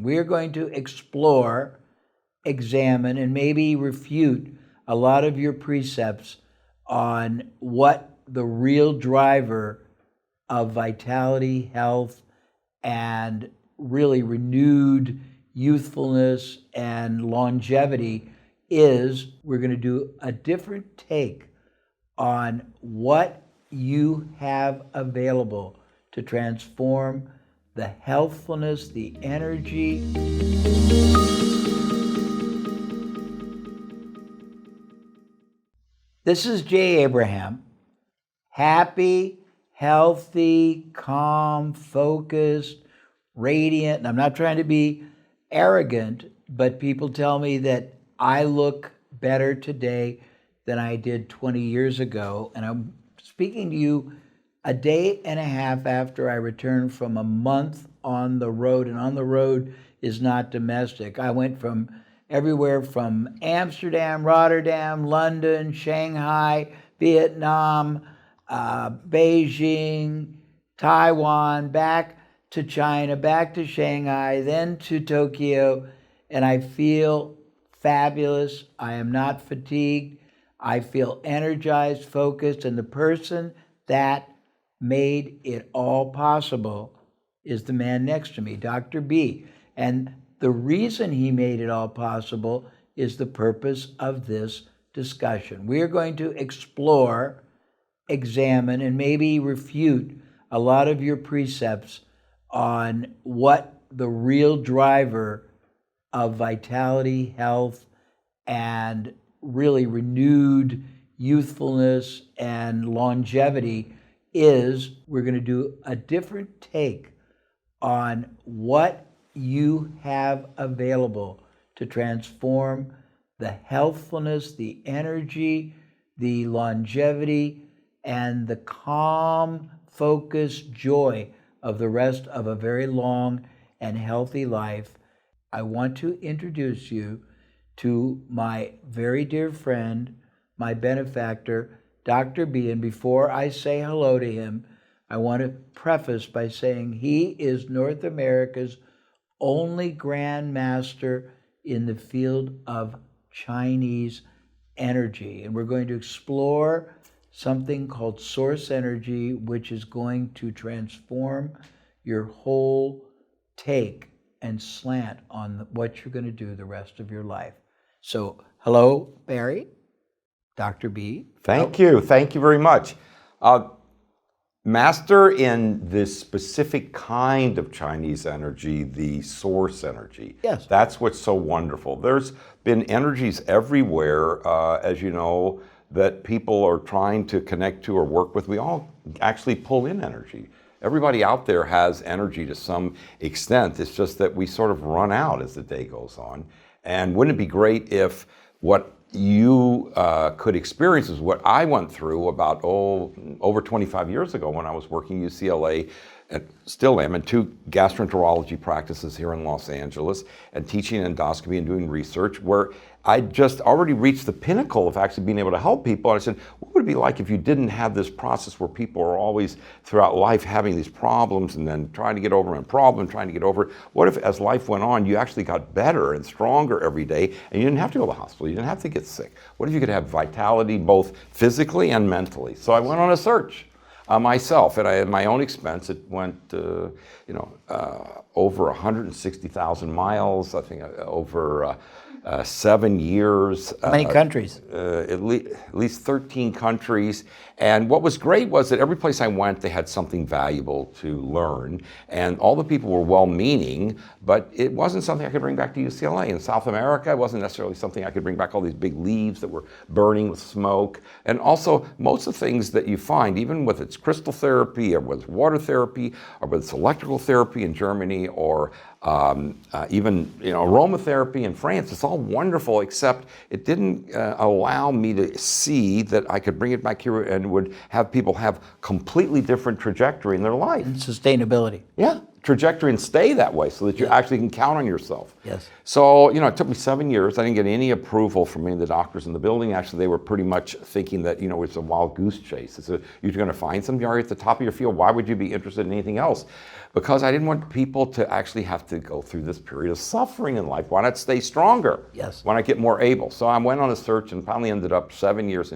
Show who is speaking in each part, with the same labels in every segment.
Speaker 1: We are going to explore, examine, and maybe refute a lot of your precepts on what the real driver of vitality, health, and really renewed youthfulness and longevity is. We're going to do a different take on what you have available to transform the healthfulness, the energy. This is Jay Abraham. Happy, healthy, calm, focused, radiant. And I'm not trying to be arrogant, but people tell me that I look better today than I did 20 years ago. And I'm speaking to you a day and a half after I returned from a month on the road. And on the road is not domestic. I went from everywhere from Amsterdam, Rotterdam, London, Shanghai, Vietnam, Beijing, Taiwan, back to China, back to Shanghai, then to Tokyo, and I feel fabulous. I am not fatigued. I feel energized, focused, and the person that made it all possible is the man next to me, Dr. B. And the reason he made it all possible is the purpose of this discussion. We are going to explore, examine, and maybe refute a lot of your precepts on what the real driver of vitality, health, and really renewed youthfulness and longevity is. We're going to do a different take on what you have available to transform the healthfulness, the energy, the longevity, and the calm, focused joy of the rest of a very long and healthy life. I want to introduce you to my very dear friend, my benefactor, Dr. B. And before I say hello to him, I want to preface by saying he is North America's only Grand Master in the field of Chinese energy. And we're going to explore something called source energy, which is going to transform your whole take and slant on what you're going to do the rest of your life. So, hello, Barry, Dr. B.
Speaker 2: Thank you very much. Master in this specific kind of Chinese energy, the source energy.
Speaker 1: Yes.
Speaker 2: That's what's so wonderful. There's been energies everywhere, as you know, that people are trying to connect to or work with. We all actually pull in energy. Everybody out there has energy to some extent. It's just that we sort of run out as the day goes on. And wouldn't it be great if what you could experience is what I went through about, over 25 years ago when I was working at UCLA, and still am, in 2 gastroenterology practices here in Los Angeles, and teaching endoscopy and doing research, where I just already reached the pinnacle of actually being able to help people. And I said, what would it be like if you didn't have this process where people are always throughout life having these problems and then trying to get over a problem, trying to get over it? What if as life went on, you actually got better and stronger every day and you didn't have to go to the hospital, you didn't have to get sick? What if you could have vitality both physically and mentally? So I went on a search myself, and I had my own expense. It went, over 160,000 miles, I think over 7 years.
Speaker 1: How many countries?
Speaker 2: At least 13 countries. And what was great was that every place I went, they had something valuable to learn. And all the people were well-meaning, but it wasn't something I could bring back to UCLA. In South America, it wasn't necessarily something I could bring back, all these big leaves that were burning with smoke. And also, most of the things that you find, even with its crystal therapy, or with water therapy, or with its electrical therapy in Germany, or even aromatherapy in France, it's all wonderful, except it didn't allow me to see that I could bring it back here and would have people have completely different trajectory in their life.
Speaker 1: And sustainability.
Speaker 2: Yeah, trajectory and stay that way so that you actually can count on yourself.
Speaker 1: Yes.
Speaker 2: So, it took me 7 years. I didn't get any approval from any of the doctors in the building. Actually, they were pretty much thinking that, it's a wild goose chase. You're going to find something already at the top of your field. Why would you be interested in anything else? Because I didn't want people to actually have to go through this period of suffering in life. Why not stay stronger?
Speaker 1: Yes.
Speaker 2: Why not get more able? So I went on a search and finally ended up 7 years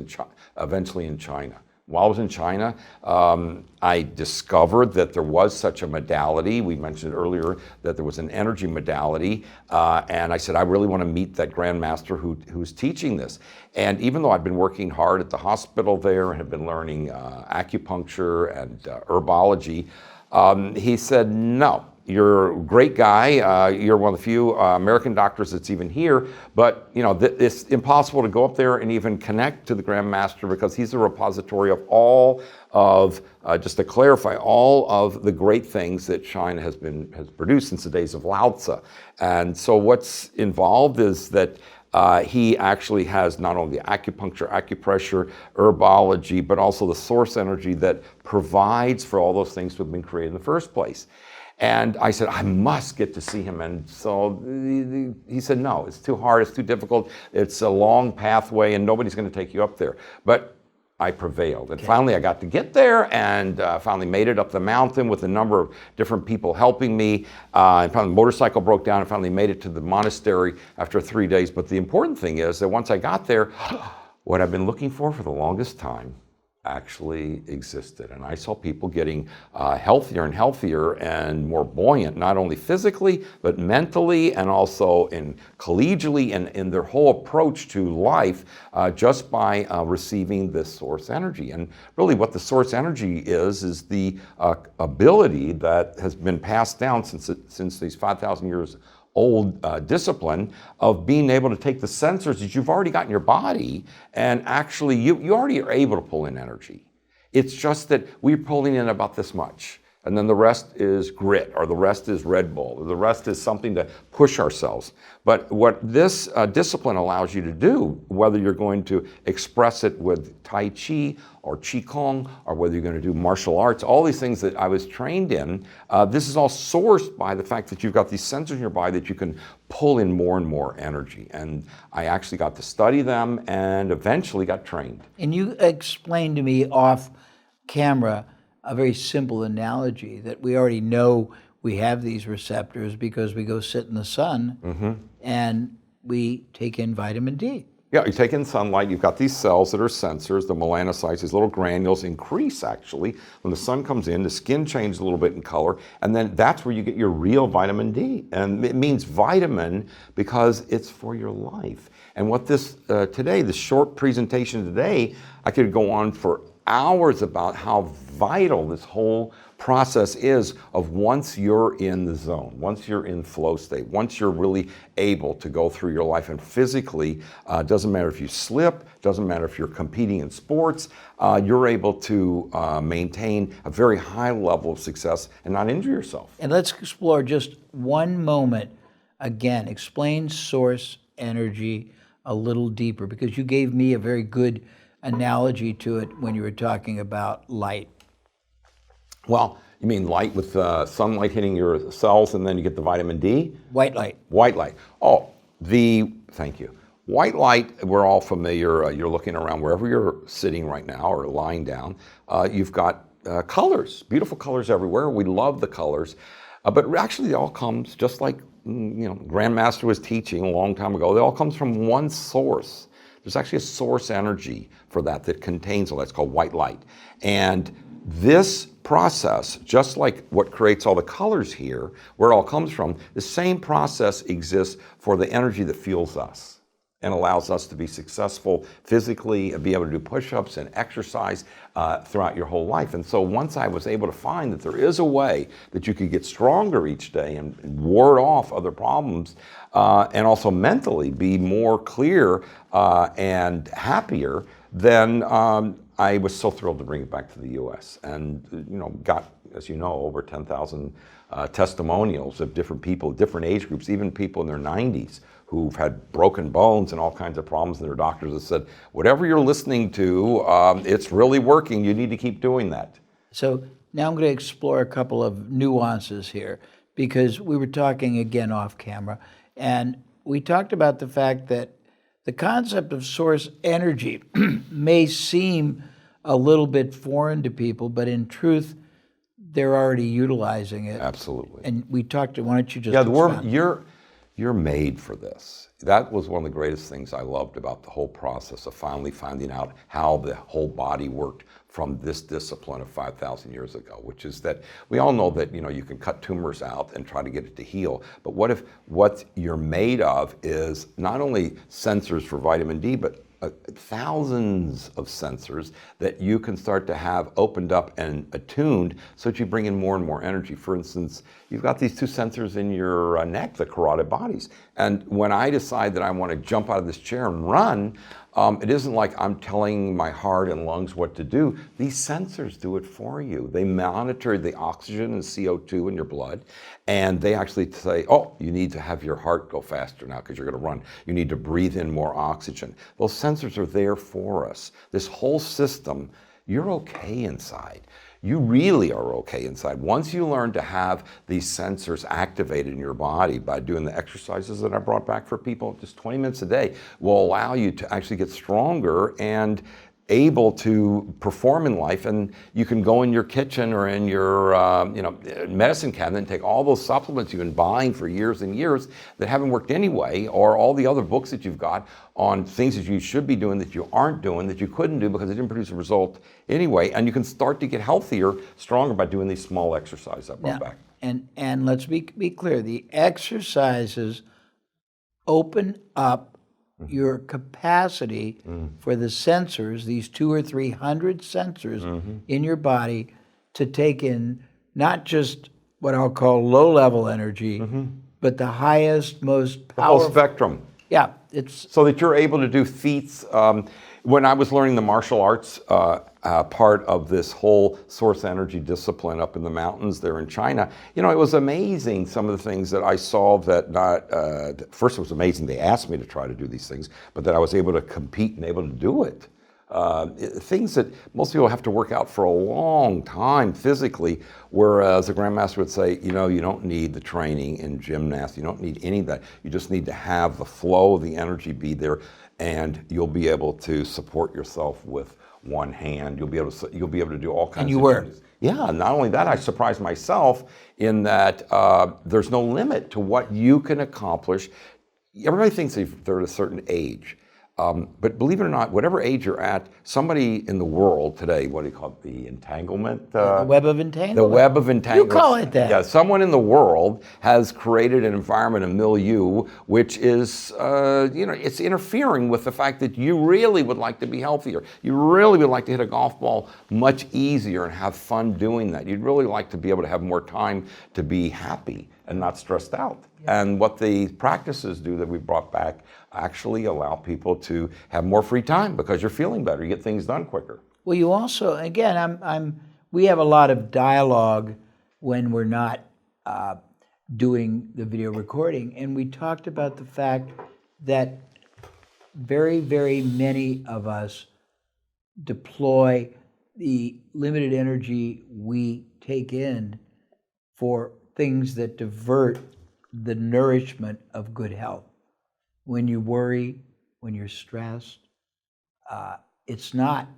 Speaker 2: eventually in China. While I was in China, I discovered that there was such a modality. We mentioned earlier that there was an energy modality. And I said, I really want to meet that grandmaster who's teaching this. And even though I'd been working hard at the hospital there and had been learning acupuncture and herbology, he said, no. You're a great guy. You're one of the few American doctors that's even here. But it's impossible to go up there and even connect to the Grand Master because he's a repository of all of, just to clarify, all of the great things that China has produced since the days of Lao Tzu. And so what's involved is that he actually has not only the acupuncture, acupressure, herbology, but also the source energy that provides for all those things that have been created in the first place. And I said, I must get to see him. And so he said, no, it's too hard, it's too difficult, it's a long pathway, and nobody's going to take you up there. But I prevailed. And finally I got to get there and finally made it up the mountain with a number of different people helping me. And finally the motorcycle broke down and finally made it to the monastery after 3 days. But the important thing is that once I got there, what I've been looking for the longest time actually existed. And I saw people getting healthier and healthier and more buoyant, not only physically, but mentally and also collegially and in their whole approach to life just by receiving this source energy. And really what the source energy is the ability that has been passed down since these 5,000 years old discipline of being able to take the sensors that you've already got in your body and actually you already are able to pull in energy. It's just that we're pulling in about this much. And then the rest is grit, or the rest is Red Bull, or the rest is something to push ourselves. But what this discipline allows you to do, whether you're going to express it with Tai Chi or Qigong, or whether you're going to do martial arts, all these things that I was trained in, this is all sourced by the fact that you've got these sensors in your body that you can pull in more and more energy. And I actually got to study them and eventually got trained.
Speaker 1: And you explained to me off camera a very simple analogy that we already know we have these receptors because we go sit in the sun and we take in vitamin D.
Speaker 2: Yeah, you take in sunlight, you've got these cells that are sensors, the melanocytes, these little granules increase actually. When the sun comes in, the skin changes a little bit in color, and then that's where you get your real vitamin D. And it means vitamin because it's for your life. And what this this short presentation today, I could go on for hours about how vital this whole process is of once you're in the zone, once you're in flow state, once you're really able to go through your life and physically, doesn't matter if you slip, doesn't matter if you're competing in sports, you're able to maintain a very high level of success and not injure yourself.
Speaker 1: And let's explore just one moment again. Explain source energy a little deeper because you gave me a very good analogy to it when you were talking about light.
Speaker 2: Well, you mean light with sunlight hitting your cells and then you get the vitamin D?
Speaker 1: White light.
Speaker 2: White light. Oh, thank you. White light, we're all familiar. You're looking around wherever you're sitting right now or lying down. You've got colors, beautiful colors everywhere. We love the colors. But actually it all comes just like Grandmaster was teaching a long time ago. It all comes from one source. There's actually a source energy for that contains all that's called white light. And this process, just like what creates all the colors here, where it all comes from, the same process exists for the energy that fuels us and allows us to be successful physically, be able to do push-ups and exercise throughout your whole life. And so once I was able to find that there is a way that you could get stronger each day and ward off other problems, and also mentally be more clear and happier, then I was so thrilled to bring it back to the U.S. and got, as you know, over 10,000 testimonials of different people, different age groups, even people in their 90s who've had broken bones and all kinds of problems, and their doctors have said, whatever you're listening to, it's really working, you need to keep doing that.
Speaker 1: So now I'm going to explore a couple of nuances here, because we were talking again off camera, and we talked about the fact that the concept of source energy may seem a little bit foreign to people, but in truth, they're already utilizing it.
Speaker 2: Absolutely.
Speaker 1: And we talked, why don't you just
Speaker 2: Yeah, the word,
Speaker 1: expound?
Speaker 2: you're made for this. That was one of the greatest things I loved about the whole process of finally finding out how the whole body worked from this discipline of 5,000 years ago, which is that we all know that, you can cut tumors out and try to get it to heal, but what if what you're made of is not only sensors for vitamin D, but thousands of sensors that you can start to have opened up and attuned so that you bring in more and more energy. For instance, you've got these two sensors in your neck, the carotid bodies. And when I decide that I want to jump out of this chair and run, it isn't like I'm telling my heart and lungs what to do. These sensors do it for you. They monitor the oxygen and CO2 in your blood, and they actually say, oh, you need to have your heart go faster now because you're going to run. You need to breathe in more oxygen. Those sensors are there for us. This whole system, you're okay inside. You really are okay inside. Once you learn to have these sensors activated in your body by doing the exercises that I brought back for people, just 20 minutes a day, will allow you to actually get stronger and able to perform in life. And you can go in your kitchen or in your medicine cabinet and take all those supplements you've been buying for years and years that haven't worked anyway, or all the other books that you've got on things that you should be doing that you aren't doing, that you couldn't do because it didn't produce a result anyway. And you can start to get healthier, stronger by doing these small exercises I brought back.
Speaker 1: And let's be clear, the exercises open up your capacity for the sensors, these 200 or 300 sensors in your body, to take in not just what I'll call low-level energy, but the highest, most powerful.
Speaker 2: The whole spectrum.
Speaker 1: Yeah, it's
Speaker 2: so that you're able to do feats. When I was learning the martial arts part of this whole source energy discipline up in the mountains there in China, it was amazing some of the things that I saw that first it was amazing they asked me to try to do these things, but that I was able to compete and able to do it. Things that most people have to work out for a long time physically, whereas the grandmaster would say, you don't need the training in gymnastics, you don't need any of that. You just need to have the flow of the energy be there, and you'll be able to support yourself with one hand. You'll be able to do all kinds
Speaker 1: and you
Speaker 2: of
Speaker 1: were.
Speaker 2: things. Yeah, not only that, I surprised myself in that there's no limit to what you can accomplish. Everybody thinks they're at a certain age. But believe it or not, whatever age you're at, somebody in the world today, what do you call it, the entanglement?
Speaker 1: The web of entanglement.
Speaker 2: The web of entanglement.
Speaker 1: You call it that.
Speaker 2: Yeah, someone in the world has created an environment, a milieu, which is, it's interfering with the fact that you really would like to be healthier. You really would like to hit a golf ball much easier and have fun doing that. You'd really like to be able to have more time to be happy and not stressed out. Yeah. And what the practices do that we brought back actually allow people to have more free time because you're feeling better. You get things done quicker.
Speaker 1: Well, you also, again, we have a lot of dialogue when we're not doing the video recording, and we talked about the fact that very, very many of us deploy the limited energy we take in for things that divert the nourishment of good health. When you worry, when you're stressed, it's not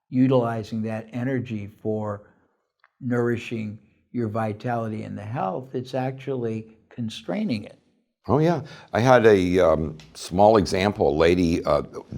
Speaker 1: utilizing that energy for nourishing your vitality and the health. It's actually constraining it.
Speaker 2: Oh yeah, I had a small example. A lady,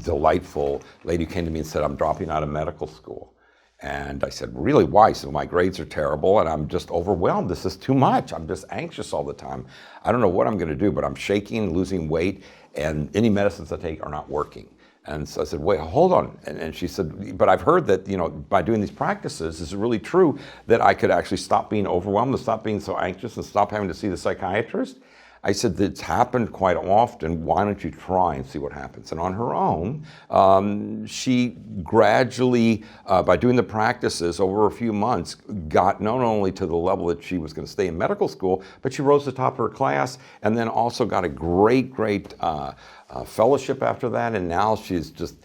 Speaker 2: delightful lady, came to me and said, "I'm dropping out of medical school." And I said, "Really, why?" So my grades are terrible and I'm just overwhelmed. This is too much. I'm just anxious all the time. I don't know what I'm going to do, but I'm shaking, losing weight, and any medicines I take are not working. And so I said, "Wait, hold on." And she said, "But I've heard that, by doing these practices, is it really true that I could actually stop being overwhelmed and stop being so anxious and stop having to see the psychiatrist?" I said, "It's happened quite often. Why don't you try and see what happens?" And on her own, she gradually, by doing the practices over a few months, got not only to the level that she was going to stay in medical school, but she rose to the top of her class and then also got a great fellowship after that. And now she's just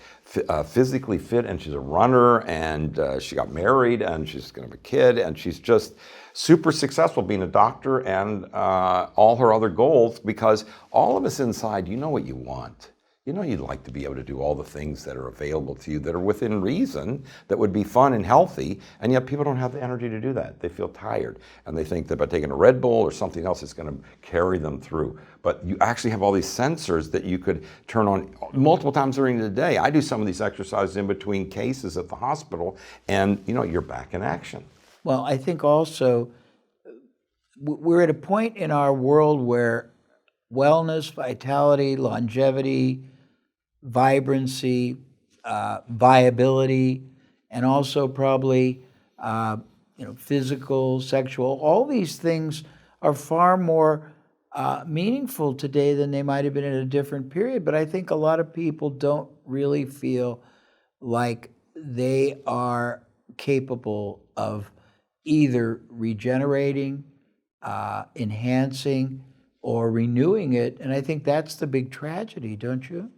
Speaker 2: physically fit, and she's a runner, and she got married, and she's going to have a kid, and she's just super successful being a doctor and all her other goals, because all of us inside, you know what you want. You know you'd like to be able to do all the things that are available to you that are within reason, that would be fun and healthy, and yet people don't have the energy to do that. They feel tired, and they think that by taking a Red Bull or something else, it's going to carry them through. But you actually have all these sensors that you could turn on multiple times during the day. I do some of these exercises in between cases at the hospital, and you're back in action.
Speaker 1: Well, I think also we're at a point in our world where wellness, vitality, longevity, vibrancy, viability, and also probably physical, sexual, all these things are far more meaningful today than they might have been in a different period. But I think a lot of people don't really feel like they are capable of either regenerating, enhancing, or renewing it. And I think that's the big tragedy, don't you?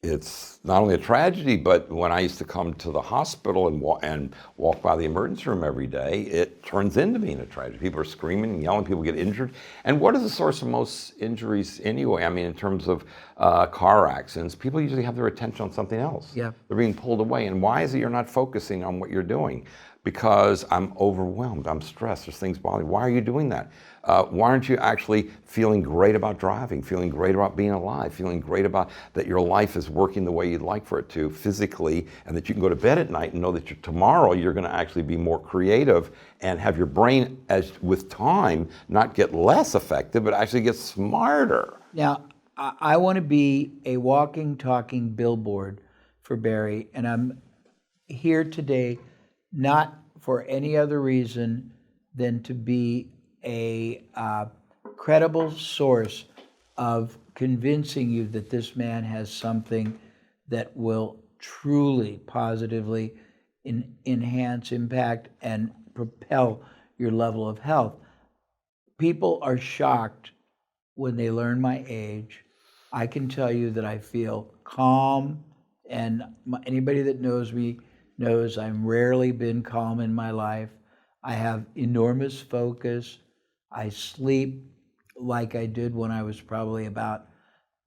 Speaker 2: It's not only a tragedy, but when I used to come to the hospital and walk by the emergency room every day, it turns into being a tragedy. People are screaming and yelling, people get injured. And what is the source of most injuries anyway? I mean, in terms of car accidents, people usually have their attention on something else.
Speaker 1: Yeah.
Speaker 2: They're being pulled away. And why is it you're not focusing on what you're doing? Because I'm overwhelmed, I'm stressed, there's things bothering me. Why are you doing that? Why aren't you actually feeling great about driving, feeling great about being alive, feeling great about that your life is working the way you'd like for it to physically, and that you can go to bed at night and know that tomorrow you're going to actually be more creative and have your brain, as with time, not get less effective, but actually get smarter.
Speaker 1: Now, I want to be a walking, talking billboard for Barry, and I'm here today not for any other reason than to be a credible source of convincing you that this man has something that will truly positively enhance, impact, and propel your level of health. People are shocked when they learn my age. I can tell you that I feel calm, and anybody that knows me knows I've rarely been calm in my life. I have enormous focus. I sleep like I did when I was probably about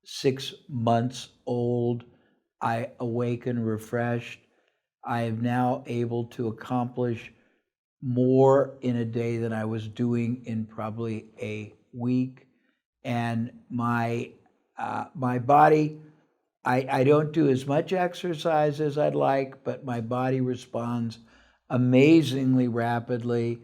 Speaker 1: 6 months old. I awaken refreshed. I am now able to accomplish more in a day than I was doing in probably a week. And my body, I don't do as much exercise as I'd like, but my body responds amazingly rapidly.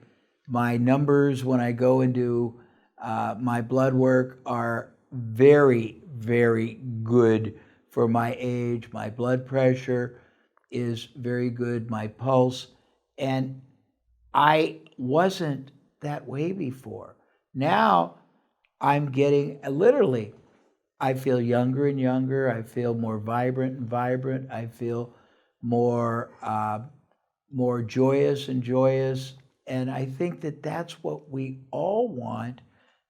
Speaker 1: My numbers when I go and do my blood work are very, very good for my age. My blood pressure is very good, my pulse. And I wasn't that way before. Now I'm getting literally, I feel younger and younger. I feel more vibrant and vibrant. I feel more joyous and joyous. And I think that that's what we all want,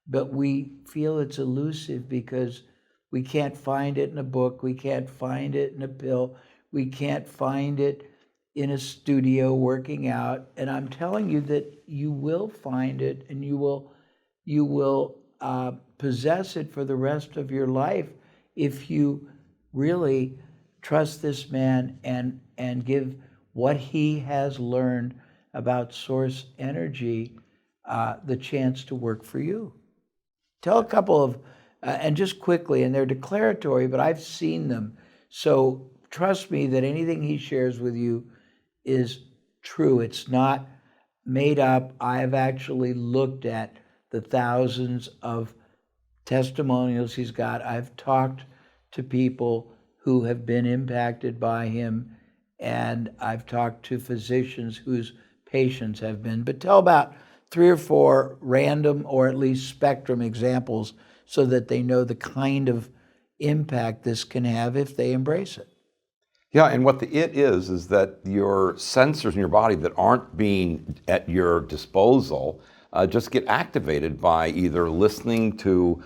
Speaker 1: but we feel it's elusive because we can't find it in a book. We can't find it in a pill. We can't find it in a studio working out. And I'm telling you that you will find it, and you will possess it for the rest of your life if you really trust this man and give what he has learned about source energy the chance to work for you. Tell a couple of, and just quickly, and they're declaratory, but I've seen them. So trust me that anything he shares with you is true. It's not made up. I have actually looked at the thousands of testimonials he's got. I've talked to people who have been impacted by him, and I've talked to physicians whose patients have been. But tell about 3 or 4 random or at least spectrum examples so that they know the kind of impact this can have if they embrace it.
Speaker 2: Yeah, and what the it is that your sensors in your body that aren't being at your disposal just get activated by either listening to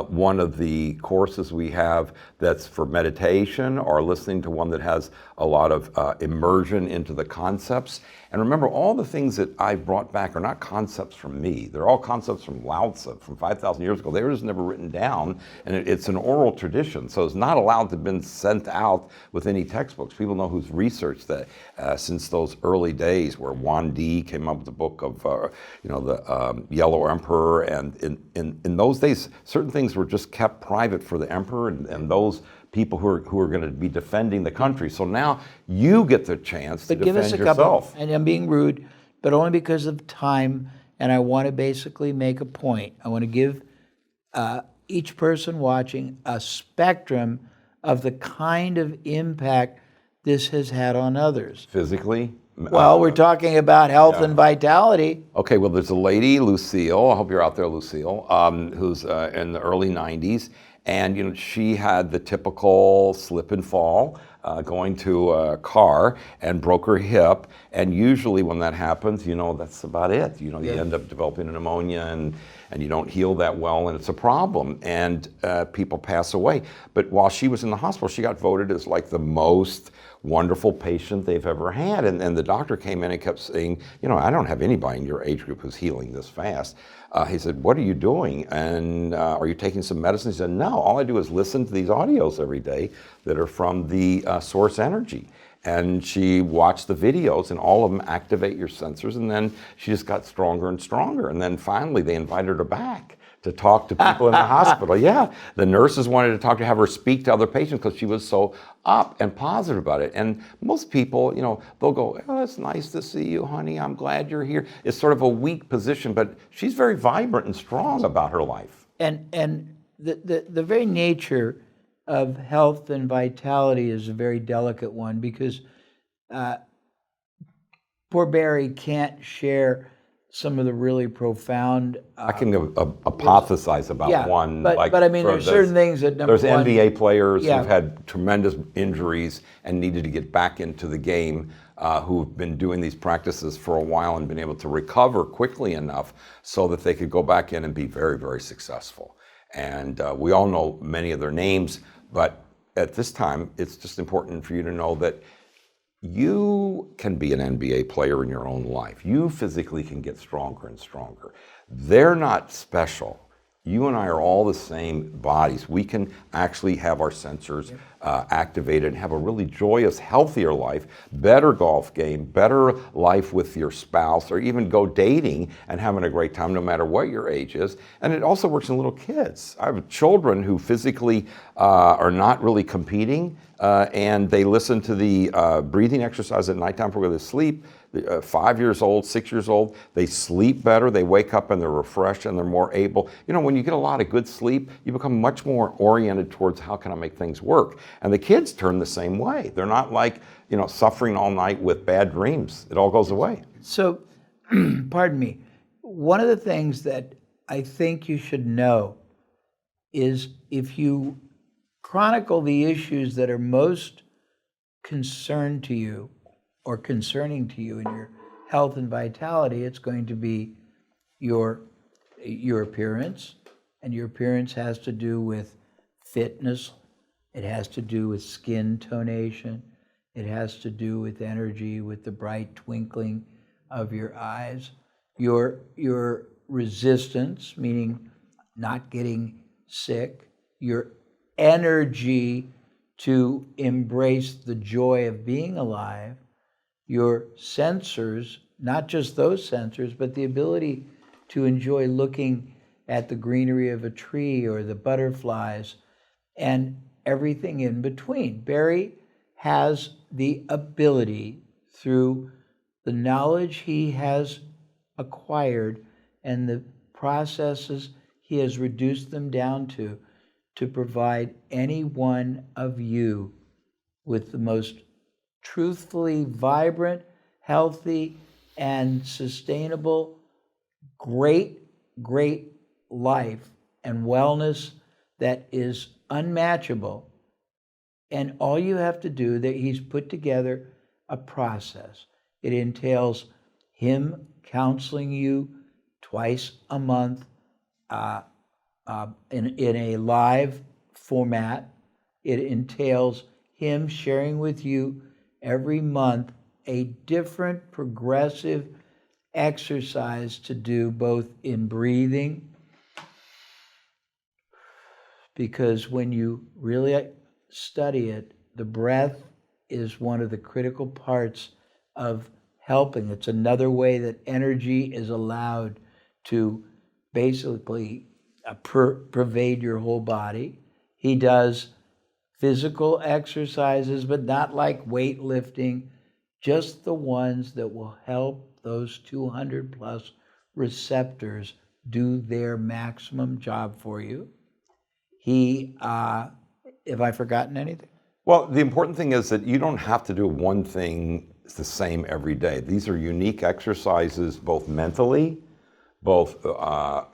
Speaker 2: one of the courses we have that's for meditation, or listening to one that has a lot of immersion into the concepts. And remember, all the things that I brought back are not concepts from me. They're all concepts from Lao Tzu from 5,000 years ago. They were just never written down, and it's an oral tradition, so it's not allowed to have been sent out with any textbooks. People know who's researched that since those early days where Wan Di came up with the book of the Yellow Emperor, and in those days, certain things were just kept private for the emperor and those people who are going to be defending the country. So now you get the chance to
Speaker 1: give us
Speaker 2: defend
Speaker 1: a
Speaker 2: yourself.
Speaker 1: couple, and I'm being rude, but only because of time, and I want to basically make a point. I want to give each person watching a spectrum of the kind of impact this has had on others.
Speaker 2: Physically?
Speaker 1: Well, we're talking about health and vitality.
Speaker 2: Okay, well, there's a lady, Lucille, I hope you're out there, Lucille, who's in the early 90s, and she had the typical slip and fall, going to a car and broke her hip, and usually when that happens, that's about it. You end up developing a pneumonia, and you don't heal that well, and it's a problem, and people pass away. But while she was in the hospital, she got voted as like the most wonderful patient they've ever had. And the doctor came in and kept saying, I don't have anybody in your age group who's healing this fast. He said, what are you doing? And are you taking some medicine? He said, no, all I do is listen to these audios every day that are from the source energy. And she watched the videos, and all of them activate your sensors. And then she just got stronger and stronger. And then finally they invited her back to talk to people in the hospital. Yeah, the nurses wanted to have her speak to other patients because she was so up and positive about it. And most people, they'll go, oh, it's nice to see you, honey. I'm glad you're here. It's sort of a weak position, but she's very vibrant and strong about her life.
Speaker 1: And the very nature of health and vitality is a very delicate one, because poor Barry can't share some of the really profound.
Speaker 2: I can hypothesize about one.
Speaker 1: But I mean, there's certain things that
Speaker 2: there's NBA players who've had tremendous injuries and needed to get back into the game, who've been doing these practices for a while and been able to recover quickly enough so that they could go back in and be very, very successful. And we all know many of their names, but at this time, it's just important for you to know that you can be an NBA player in your own life. You physically can get stronger and stronger. They're not special. You and I are all the same bodies. We can actually have our sensors activated and have a really joyous, healthier life, better golf game, better life with your spouse, or even go dating and having a great time no matter what your age is. And it also works in little kids. I have children who physically are not really competing, and they listen to the breathing exercise at nighttime before they sleep. 5 years old, 6 years old, they sleep better, they wake up and they're refreshed and they're more able. When you get a lot of good sleep, you become much more oriented towards how can I make things work. And the kids turn the same way. They're not like, suffering all night with bad dreams. It all goes away.
Speaker 1: So, pardon me, one of the things that I think you should know is, if you chronicle the issues that are most concerned to you or concerning to you in your health and vitality, it's going to be your appearance. And your appearance has to do with fitness. It has to do with skin tonation. It has to do with energy, with the bright twinkling of your eyes. Your resistance, meaning not getting sick. Your energy to embrace the joy of being alive. Your sensors, not just those sensors, but the ability to enjoy looking at the greenery of a tree or the butterflies and everything in between. Barry has the ability, through the knowledge he has acquired and the processes he has reduced them down to provide any one of you with the most truthfully vibrant, healthy, and sustainable, great life and wellness that is unmatchable. And all you have to do, that he's put together a process. It entails him counseling you twice a month in a live format. It entails him sharing with you every month a different progressive exercise to do both in breathing, because when you really study it, the breath is one of the critical parts of helping. It's another way that energy is allowed to basically pervade your whole body. He does physical exercises, but not like weightlifting, just the ones that will help those 200 plus receptors do their maximum job for you. Have I forgotten anything?
Speaker 2: Well, the important thing is that you don't have to do one thing the same every day. These are unique exercises, both mentally,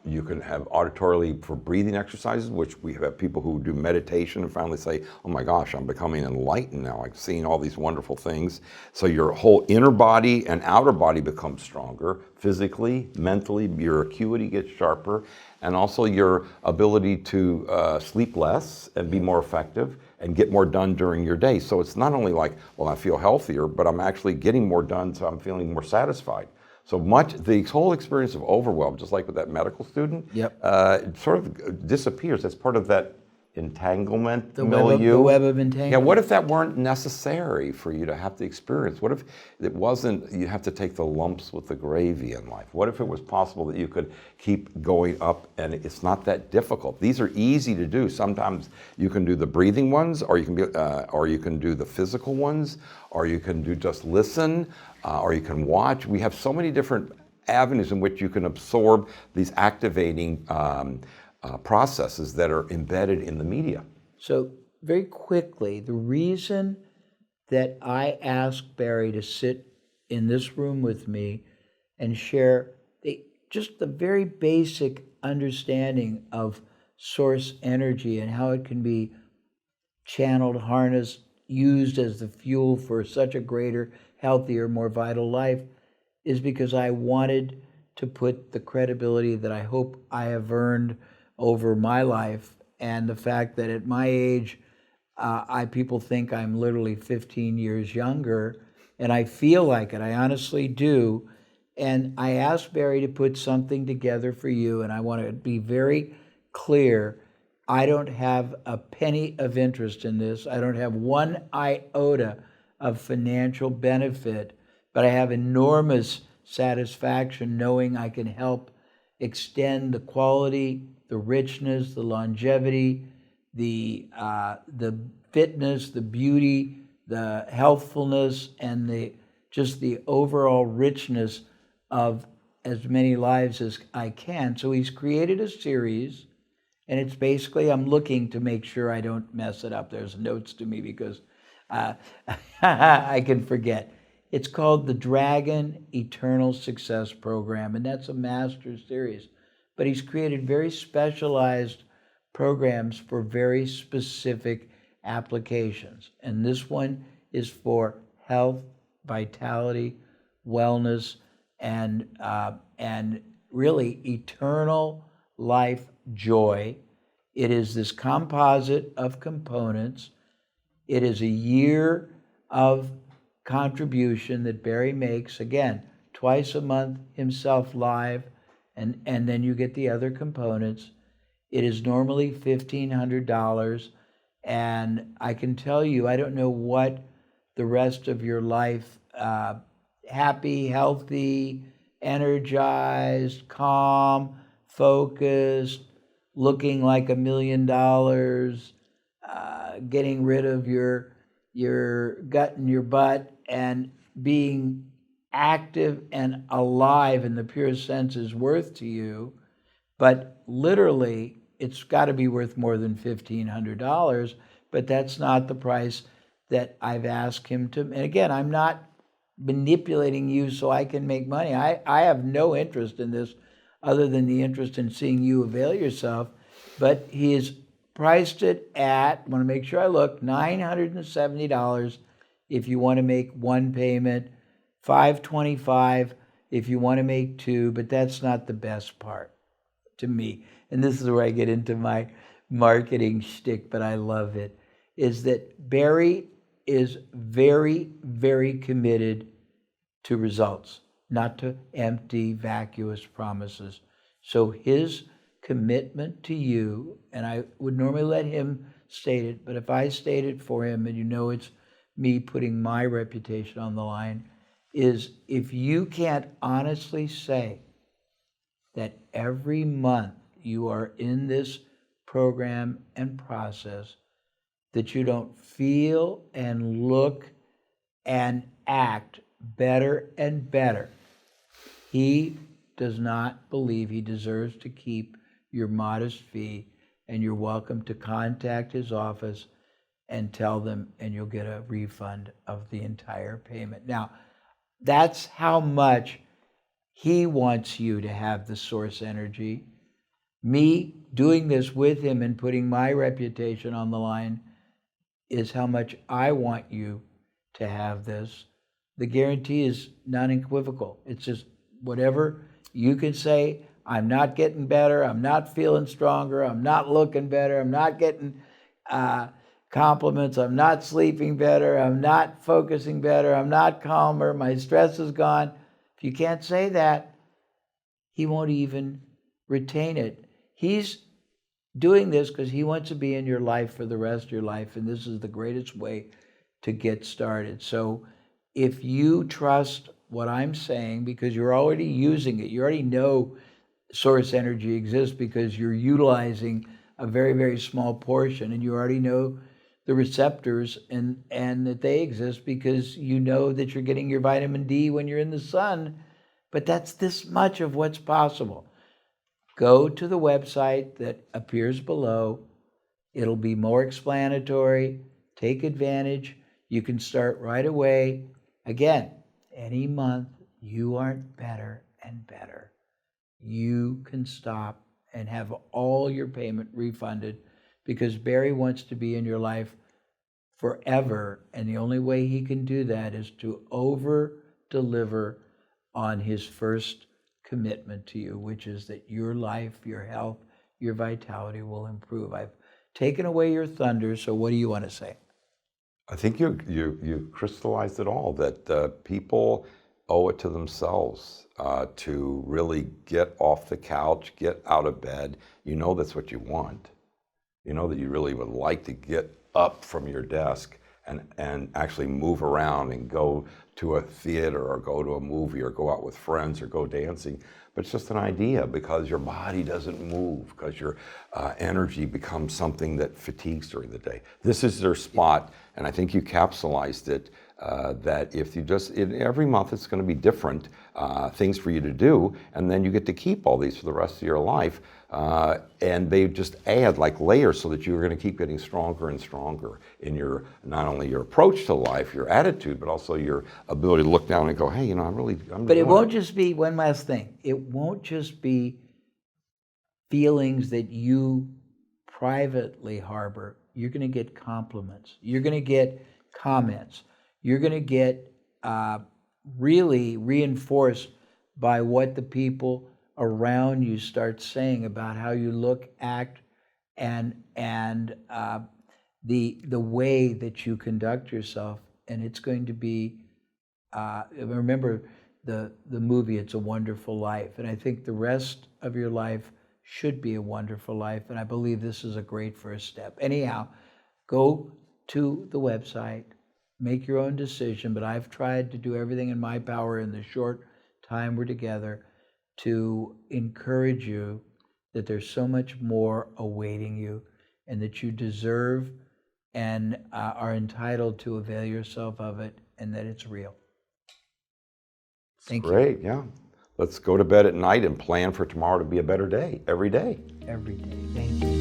Speaker 2: you can have auditorily for breathing exercises, which we have people who do meditation and finally say, oh my gosh, I'm becoming enlightened now. I'm seeing all these wonderful things. So your whole inner body and outer body becomes stronger, physically, mentally, your acuity gets sharper, and also your ability to sleep less and be more effective and get more done during your day. So it's not only like, well, I feel healthier, but I'm actually getting more done, so I'm feeling more satisfied. So much, the whole experience of overwhelm, just like with that medical student, it sort of disappears. That's part of that entanglement milieu.
Speaker 1: The web of entanglement.
Speaker 2: Yeah, what if that weren't necessary for you to have to experience? What if it wasn't, you have to take the lumps with the gravy in life? What if it was possible that you could keep going up and it's not that difficult? These are easy to do. Sometimes you can do the breathing ones, or you can do the physical ones, or you can do just listen, or you can watch. We have so many different avenues in which you can absorb these activating processes that are embedded in the media.
Speaker 1: So very quickly, the reason that I asked Barry to sit in this room with me and share just the very basic understanding of source energy and how it can be channeled, harnessed, used as the fuel for such a greater, healthier, more vital life is because I wanted to put the credibility that I hope I have earned over my life, and the fact that at my age, people think I'm literally 15 years younger, and I feel like it. I honestly do. And I asked Barry to put something together for you, and I want to be very clear. I don't have a penny of interest in this. I don't have one iota of financial benefit, but I have enormous satisfaction knowing I can help extend the quality, the richness, the longevity, the fitness, the beauty, the healthfulness, and the overall richness of as many lives as I can. So he's created a series, and it's basically, I'm looking to make sure I don't mess it up. There's notes to me because I can forget. It's called the Dragon Eternal Success Program, and that's a master series. But he's created very specialized programs for very specific applications. And this one is for health, vitality, wellness, and really eternal life joy. It is this composite of components. It is a year of contribution that Barry makes, again, twice a month himself live, and then you get the other components. It is normally $1,500, and I can tell you, I don't know what the rest of your life, happy, healthy, energized, calm, focused, looking like $1 million, getting rid of your gut and your butt, and being active and alive in the purest sense is worth to you. But literally, it's got to be worth more than $1,500, but that's not the price that I've asked him to. And again, I'm not manipulating you so I can make money. I have no interest in this other than the interest in seeing you avail yourself. But he has priced it at, I want to make sure I look, $970 if you want to make one payment, $525 if you want to make 2, but that's not the best part to me. And this is where I get into my marketing shtick, but I love it, is that Barry is very, very committed to results, not to empty, vacuous promises. So his commitment to you, and I would normally let him state it, but if I state it for him, and you know it's me putting my reputation on the line, is if you can't honestly say that every month you are in this program and process, that you don't feel and look and act better and better, he does not believe he deserves to keep your modest fee, and you're welcome to contact his office and tell them, and you'll get a refund of the entire payment. Now, that's how much he wants you to have the source energy. Me doing this with him and putting my reputation on the line is how much I want you to have this. The guarantee is non-equivocal. It's just whatever you can say, I'm not getting better, I'm not feeling stronger, I'm not looking better, I'm not getting compliments, I'm not sleeping better, I'm not focusing better, I'm not calmer, my stress is gone. If you can't say that, he won't even retain it. He's doing this because he wants to be in your life for the rest of your life, and this is the greatest way to get started. So if you trust what I'm saying, because you're already using it, you already know source energy exists because you're utilizing a very, very small portion, and you already know the receptors and that they exist because you know that you're getting your vitamin D when you're in the sun, but that's this much of what's possible. Go to the website that appears below. It'll be more explanatory. Take advantage. You can start right away. Again, any month you aren't better and better, you can stop and have all your payment refunded, because Barry wants to be in your life forever, and the only way he can do that is to over-deliver on his first commitment to you, which is that your life, your health, your vitality will improve. I've taken away your thunder, so what do you want to say?
Speaker 2: I think you crystallized it all, that people owe it to themselves to really get off the couch, get out of bed. You know that's what you want. You know that you really would like to get up from your desk and actually move around and go to a theater or go to a movie or go out with friends or go dancing. But it's just an idea, because your body doesn't move, because your energy becomes something that fatigues during the day. This is their spot, and I think you capsulized it, that if you just, every month it's going to be different things for you to do, and then you get to keep all these for the rest of your life. And they just add like layers so that you're going to keep getting stronger and stronger in your, not only your approach to life, your attitude, but also your ability to look down and go, hey, you know, I'm
Speaker 1: But it won't just be, one last thing, it won't just be feelings that you privately harbor. You're going to get compliments. You're going to get comments. You're going to get really reinforced by what the people around you start saying about how you look, act, and the way that you conduct yourself. And it's going to be, remember the movie It's a Wonderful Life, and I think the rest of your life should be a wonderful life, and I believe this is a great first step. Anyhow, go to the website, make your own decision, but I've tried to do everything in my power in the short time we're together to encourage you that there's so much more awaiting you, and that you deserve and are entitled to avail yourself of it, and that it's real. Thank you.
Speaker 2: Great, yeah. Let's go to bed at night and plan for tomorrow to be a better day, every day.
Speaker 1: Every day. Thank you.